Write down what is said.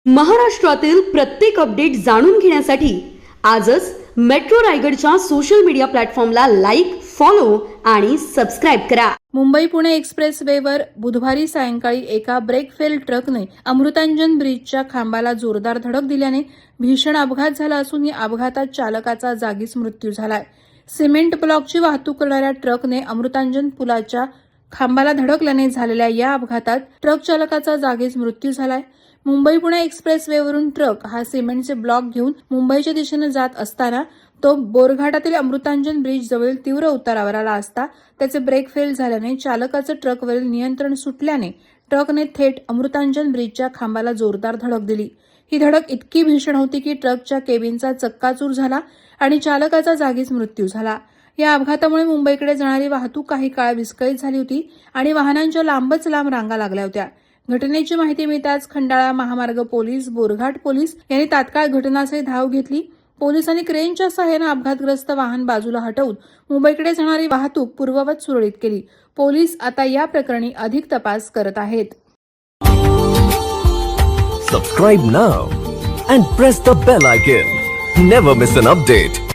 महाराष्ट्रातील प्रत्येक अपडेट जाणून घेण्यासाठी आजच मेट्रो रायगडच्या सोशल मीडिया प्लॅटफॉर्मला लाईक, फॉलो आणि सबस्क्राइब करा. मुंबई पुणे एक्सप्रेसवेवर बुधवारी सायंकाळी एका ब्रेक फेल ट्रकने अमृतांजन ब्रिजच्या खांबाला जोरदार धडक दिल्याने भीषण अपघात झाला असून या अपघातात चालकाचा जागीच मृत्यू झालाय. सिमेंट ब्लॉकची वाहतूक करणाऱ्या ट्रकने अमृतांजन पुलाच्या खांबाला धडकल्याने झालेल्या या अपघातात ट्रक चालकाचा जागीच मृत्यू झालाय. मुंबई पुणे एक्सप्रेसवेवरून ट्रक हा सिमेंटचे ब्लॉक घेऊन मुंबईच्या दिशेने जात असताना तो बोरघाटातील अमृतांजन ब्रिज जवळ तीव्र उतारावर आला असता त्याचे ब्रेक फेल झाल्याने चालकाचं ट्रकवरील नियंत्रण सुटल्याने ट्रकने थेट अमृतांजन ब्रिजच्या खांबाला जोरदार धडक दिली. ही धडक इतकी भीषण होती की ट्रकच्या केबिनचा चक्काचूर झाला आणि चालकाचा जागीच मृत्यू झाला. या अपघातामुळे मुंबईकडे जाणारी वाहतूक काही काळ विस्कळीत झाली होती आणि वाहनांच्या लांबच लांब रांगा लागल्या होत्या. घटनेची माहिती मिळताच खंडाळा महामार्ग पोलीस, बोरघाट पोलीस यांनी तात्काळ घटनास्थळी धाव घेतली. पोलिसांनी क्रेनच्या सहाय्याने अपघातग्रस्त वाहन बाजूला हटवून मुंबईकडे जाणारी वाहतूक पूर्ववत सुरळीत केली. पोलीस आता या प्रकरणी अधिक तपास करत आहेत. Subscribe now and press the bell icon. Never miss an update.